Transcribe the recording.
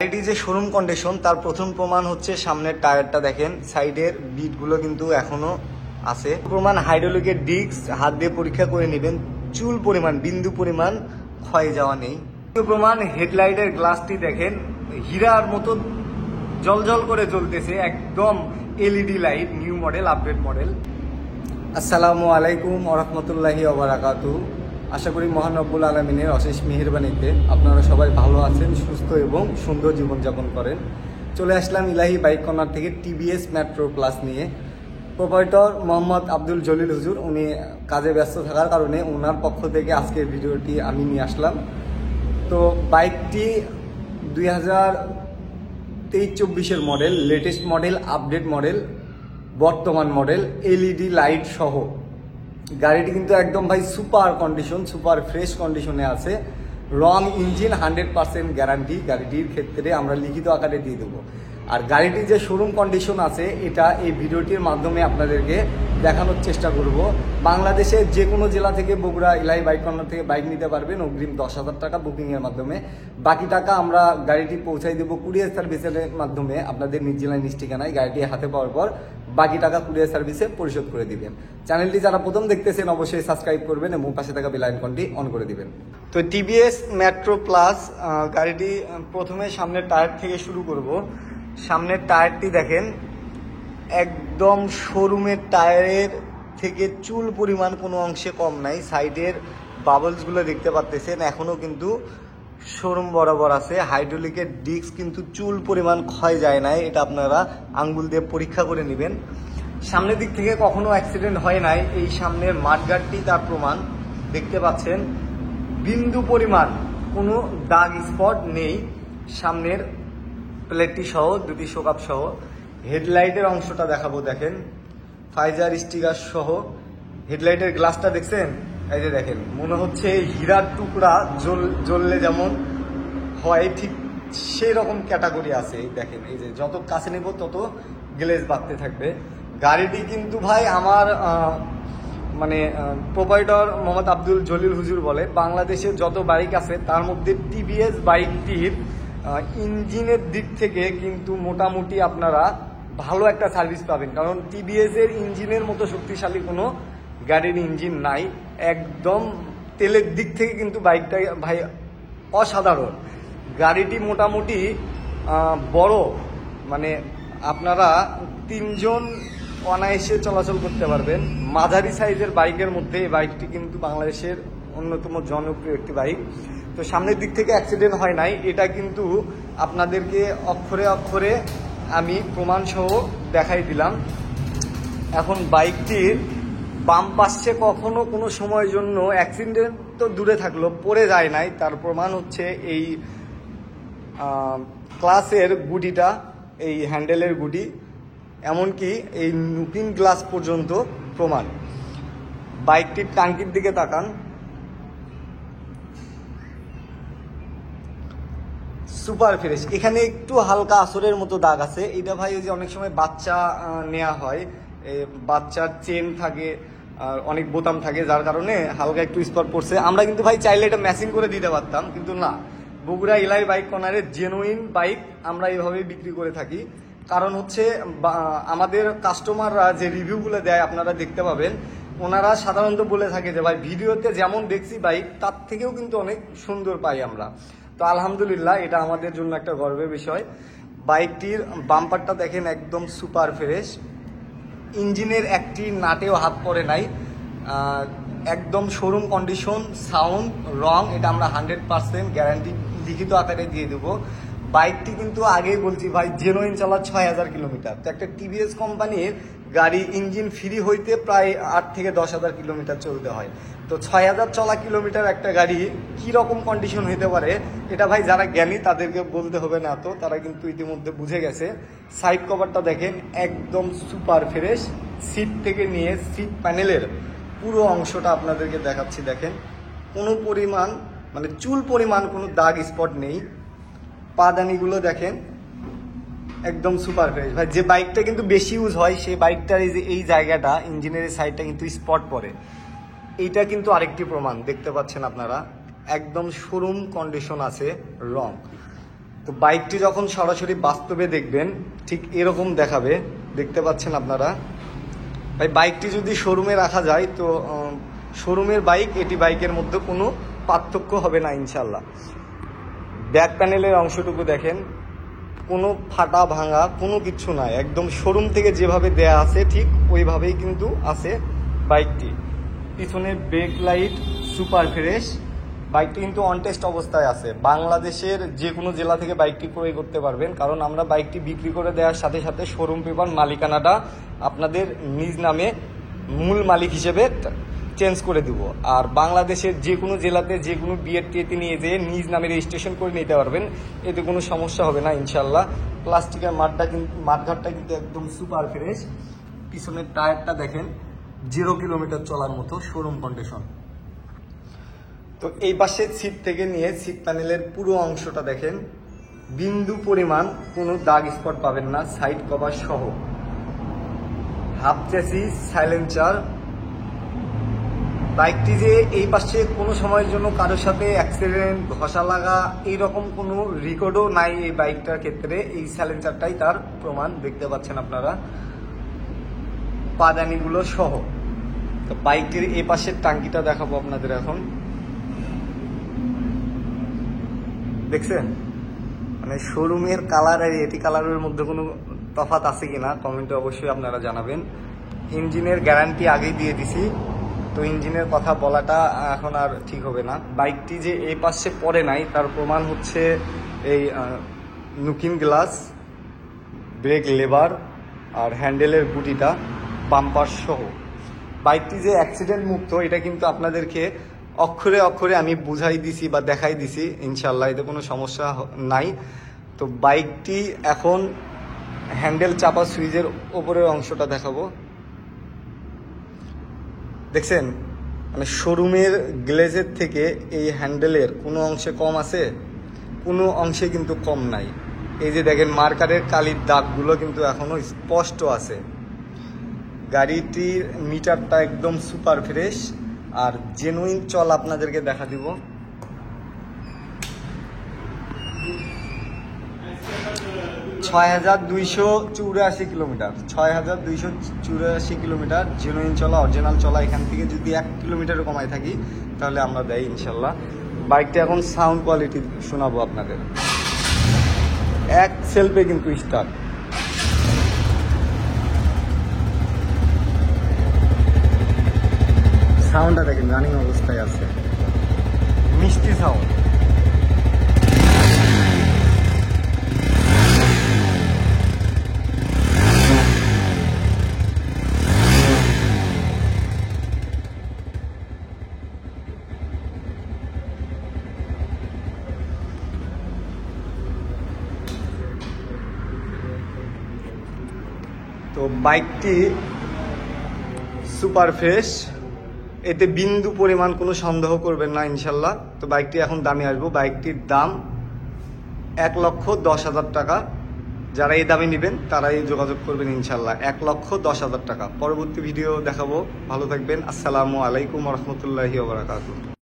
গাড়িটি যে showroom condition তার প্রথম প্রমাণ হচ্ছে সামনের টায়ারটা দেখেন, সাইডের বিটগুলো কিন্তু এখনো আছে। প্রমাণ হাইড্রোলিকের ডিস্ক হাত দিয়ে পরীক্ষা করে নেবেন, চুল পরিমাণ বিন্দু পরিমাণ ক্ষয় যাওয়া নেই। প্রমাণ হেডলাইটের গ্লাসটি দেখেন হীরার মতো জলজল করে জ্বলতেছে, একদম LED light, new model, update model. আসসালামু আলাইকুম ওয়া রাহমাতুল্লাহি ওয়া বারাকাতুহু। আশা করি মহান রব্বুল আলামিনের অশেষ মেহেরবানিতে আপনারা সবাই ভালো আছেন, সুস্থ এবং সুন্দর জীবনযাপন করেন। চলে আসলাম ইলাহি বাইক কর্নার থেকে টিভিএস মেট্রো প্লাস নিয়ে। প্রোপাইটর মোহাম্মদ আব্দুল জলিল হুজুর, উনি কাজে ব্যস্ত থাকার কারণে ওনার পক্ষ থেকে আজকের ভিডিওটি আমি নিয়ে আসলাম। তো বাইকটি 2023-24 model, latest model, update model, বর্তমান মডেল, এলইডি লাইট সহ। গাড়িটি কিন্তু একদম ভাই সুপার কন্ডিশন, সুপার ফ্রেশ কন্ডিশনে আছে। রং ইঞ্জিন 100% গ্যারান্টি গাড়িটির ক্ষেত্রে আমরা লিখিত আকারে দিয়ে দেবো। আর গাড়িটির যে শোরুম কন্ডিশন আছে এটা এই ভিডিওটির মাধ্যমে আপনাদেরকে দেখানোর চেষ্টা করব। বাংলাদেশের যে কোনো জেলা থেকে বগুড়া ইলাহি বাইক কর্নার থেকে বাইক নিতে পারবেন অগ্রিম 10,000 টাকা বুকিংয়ের মাধ্যমে। বাকি টাকা আমরা গাড়িটি পৌঁছাই দেবো কুরিয়ার সার্ভিসের মাধ্যমে আপনাদের নিজ জেলায় নিজ ঠিকানায়। গাড়িটি হাতে পাওয়ার পর বাকি টাকা কুরিয়ার সার্ভিসে পরিশোধ করে দিবেন। চ্যানেলটি যারা প্রথম দেখতেছেন অবশ্যই সাবস্ক্রাইব করবেন এবং পাশে থাকা বেল আইকনটি অন করে দিবেন। তো টিভিএস মেট্রো প্লাস গাড়িটি প্রথমে সামনের টায়ার থেকে শুরু করব। সামনের টায়ারটি দেখেন একদম শোরুমের টায়ারের থেকে চুল পরিমাণ কোনো অংশে কম নাই। সাইডের বাবলসগুলো দেখতে পাচ্ছেন এখনও কিন্তু শোরুম বরাবর আছে। হাইড্রোলিকের ডিস্ক কিন্তু চুল পরিমাণ ক্ষয় যায় নাই, এটা আপনারা আঙ্গুল দিয়ে পরীক্ষা করে নেবেন। সামনের দিক থেকে কখনো অ্যাক্সিডেন্ট হয় নাই, এই সামনের মাঠগার্ডটি তার প্রমাণ। দেখতে পাচ্ছেন বিন্দু পরিমাণ কোনো দাগ স্পট নেই। সামনের প্লেটটি সহ, দুটি শোকাপ সহ। হেডলাইটের অংশটা দেখাবো, দেখেন ফাইজার স্টিকার সহ। হেডলাইটের গ্লাসটা দেখছেন, এই যে দেখেন মনে হচ্ছে হীরার টুকরা জ্বললে যেমন হয় ঠিক সেই রকম ক্যাটাগরি আছে। দেখেন এই যে যত কাছে নেব তত গ্লেজ বাড়তে থাকবে। গাড়িটি কিন্তু ভাই আমার প্রোপাইটর মোহাম্মদ আব্দুল জলিল হুজুর বলে বাংলাদেশের যত বাইক আছে তার মধ্যে টিভিএস বাইকটির ইঞ্জিনের দিক থেকে কিন্তু মোটামুটি আপনারা ভালো একটা সার্ভিস পাবেন। কারণ টিভিএস এর ইঞ্জিনের মতো শক্তিশালী কোনো গাড়ির ইঞ্জিন নাই। একদম তেলের দিক থেকে কিন্তু বাইকটা ভাই অসাধারণ। গাড়িটি মোটামুটি বড়, আপনারা 3 জন অনায়াসে চলাচল করতে পারবেন। মাঝারি সাইজের বাইকের মধ্যে এই বাইকটি কিন্তু বাংলাদেশের অন্যতম জনপ্রিয় একটি বাইক। তো সামনের দিক থেকে অ্যাক্সিডেন্ট হয় নাই, এটা কিন্তু আপনাদেরকে অক্ষরে অক্ষরে আমি প্রমাণ সহ দেখাই দিলাম। এখন বাইকটির বাম পাশে কখনো কোনো সময়ের জন্য অ্যাক্সিডেন্ট তো দূরে থাকলো, পড়ে যায় নাই, তার প্রমাণ হচ্ছে এই ক্লাসের গুটিটা, এই হ্যান্ডেলের গুটি, এমনকি এই লুকিং গ্লাস পর্যন্ত প্রমাণ। বাইকটির টাঙ্কির দিকে তাকান, সুপার ফ্রেশ। এখানে একটু হালকা আসরের মতো দাগ আছে, এটা ভাই ওই যে অনেক সময় বাচ্চা নেওয়া হয়, বাচ্চার চেন থাকে আর অনেক বোতাম থাকে, যার কারণে হালকা একটু স্পট পড়ছে। আমরা কিন্তু ভাই চাইলে এটা ম্যাচিং করে দিতে পারতাম, কিন্তু না, বগুড়া ইলাহি বাইক কর্নারের জেনুইন বাইক আমরা এইভাবেই বিক্রি করে থাকি। কারণ হচ্ছে আমাদের কাস্টমাররা যে রিভিউগুলো দেয় আপনারা দেখতে পাবেন, ওনারা সাধারণত বলে থাকে যে ভাই ভিডিওতে যেমন দেখছি বাইক তার থেকেও কিন্তু অনেক সুন্দর পাই আমরা। তো আলহামদুলিল্লাহ, এটা আমাদের জন্য একটা গর্বের বিষয়। বাইকটির বাম্পারটা দেখেন একদম সুপার ফ্রেশ, ইঞ্জিনের একটি নাটেও হাত পড়ে নাই, একদম শোরুম কন্ডিশন। সাউন্ড, রং এটা আমরা 100% গ্যারান্টি লিখিত আকারে দিয়ে দেবো। বাইকটি কিন্তু আগেই বলছি ভাই জেনুইন চলা 6,000 কিলোমিটার। তো একটা টিভিএস কোম্পানির গাড়ি ইঞ্জিন ফ্রি হইতে প্রায় 8 থেকে 10,000 কিলোমিটার চলতে হয়। তো 6,000 চলা কিলোমিটার একটা গাড়ি কি রকম কন্ডিশন হতে পারে এটা ভাই যারা জ্ঞানী তাদেরকে বলতে হবে না, তো তারা কিন্তু ইতিমধ্যে বুঝে গেছে। সাইড কভারটা দেখেন একদম সুপার ফ্রেশ, সিট থেকে নিয়ে সিট প্যানেলের পুরো অংশটা আপনাদেরকে দেখাচ্ছি। দেখেন কোনো পরিমাণ চুল পরিমাণ কোনো দাগ স্পট নেই। পাদানিগুলো দেখেন একদম সুপার ফ্রেশ। ভাই যে বাইকটা কিন্তু বেশি ইউজ হয় সেই বাইকটার এই জায়গাটা ইঞ্জিনের সাইডটা কিন্তু স্পট পড়ে, এইটা কিন্তু আরেকটি প্রমাণ। দেখতে পাচ্ছেন আপনারা একদম শোরুম কন্ডিশন আছে। রং তো বাইকটি যখন সরাসরি বাস্তবে দেখবেন ঠিক এরকম দেখাবে, দেখতে পাচ্ছেন আপনারা। ভাই বাইকটি যদি শোরুমে রাখা যায় তো শোরুমের বাইক এটি বাইকের মধ্যে কোনো পার্থক্য হবে না ইনশাল্লাহ। ব্যাক প্যানেলের অংশটুকু দেখেন, কোনো ফাটা ভাঙা কোনো কিছু নাই, একদম শোরুম থেকে যেভাবে দেয়া আছে ঠিক ওইভাবেই কিন্তু আছে বাইকটি। পিছনের ব্রেক লাইট সুপার ফ্রেশ, বাইকটি কিন্তু অন টেস্ট অবস্থায় আছে। বাংলাদেশের যে কোনো জেলা থেকে বাইকটি ক্রয় করতে পারবেন, কারণ আমরা বাইকটি বিক্রি করে দেওয়ার সাথে সাথে শোরুম পেপার মালিকানাটা আপনাদের নিজ নামে মূল মালিক হিসেবে চেঞ্জ করে দিব। আর বাংলাদেশের যে কোনো জেলাতে যে কোনো বিআরটিএতে নিয়ে যেয়ে নিজ নামে রেজিস্ট্রেশন করে নিতে পারবেন, এতে কোনো সমস্যা হবে না ইনশাল্লাহ। প্লাস্টিকের মাঠঘাটটা কিন্তু একদম সুপার ফ্রেশ। পিছনের টায়ারটা দেখেন 0 কিলোমিটার চলার মতো শোরুম কন্ডিশন। তো এই পাশের সিট থেকে নিয়ে সিট প্যানেলের পুরো অংশটা দেখেন, বিন্দু পরিমাণ কোনো দাগ স্পট পাবেন না, সাইড কভার সহ। Half chassis, silencer. বাইকটি যে এই পাশে কোনো সময়ের জন্য কারোর সাথে অ্যাক্সিডেন্ট, ঘষা লাগা এইরকম কোনো রেকর্ডও নাই এই বাইকটার ক্ষেত্রে। এই সাইলেন্সারটাই তার প্রমাণ, দেখতে পাচ্ছেন আপনারা পাদানিগুলো সহ। তো বাইকটির এই পাশের টাঙ্কিটা দেখাবো আপনাদের এখন। দেখছেন, মানে শোরুমের কালার আর এটি কালারের মধ্যে কোনো তফাৎ আছে কিনা কমেন্টে অবশ্যই আপনারা জানাবেন। ইঞ্জিনের গ্যারান্টি আগেই দিয়ে দিছি, তো ইঞ্জিনের কথা বলাটা এখন আর ঠিক হবে না। বাইকটি যে এই পাশে পড়ে নাই তার প্রমাণ হচ্ছে এই নুকিং গ্লাস, ব্রেক লেবার আর হ্যান্ডেলের গুটিটা, বাম্পার সহ। বাইকটি যে অ্যাক্সিডেন্ট মুক্ত এটা কিন্তু আপনাদেরকে অক্ষরে অক্ষরে আমি বুঝাই দিছি বা দেখাই দিছি ইনশাল্লাহ, এতে কোনো সমস্যা নাই। তো বাইকটি এখন হ্যান্ডেল চাপা সুইচের ওপরের অংশটা দেখাবো। দেখছেন, মানে শোরুমের গ্লেজের থেকে এই হ্যান্ডেলের কোনো অংশে কম আছে? কোনো অংশে কিন্তু কম নাই। এই যে দেখেন মার্কারের কালির দাগগুলো কিন্তু এখনো স্পষ্ট আছে। গাড়িটির মিটারটা একদম সুপার ফ্রেশ আর জেনুইন চল আপনাদেরকে দেখা দিব। $6,284 কিলোমিটার, 6,284 কিলোমিটার জেনুইন চলা, অরিজিনাল চলা। এখান থেকে যদি 1 কিলোমিটারও কমাই থাকি তাহলে আমরা দেই ইনশাল্লাহ। বাইকটা এখন সাউন্ড কোয়ালিটি শোনাবো আপনাদের। এক সেলফে কিন্তু স্টার্ট। সাউন্ডটা দেখেন রানিং অবস্থায় আছে, মিষ্টি সাউন্ড। তো বাইকটি সুপার ফ্রেশ, এতে বিন্দু পরিমাণ কোনো সন্দেহ করবেন না ইনশাল্লাহ। তো বাইকটি এখন দামে আসবো। বাইকটির দাম 1,10,000 টাকা। যারা এই দামে নেবেন তারাই যোগাযোগ করবেন ইনশাল্লাহ। 1,10,000 টাকা। পরবর্তী ভিডিও দেখাবো। ভালো থাকবেন। আসসালামু আলাইকুম রহমতুল্লাহি ওয়া বারাকাতুহু।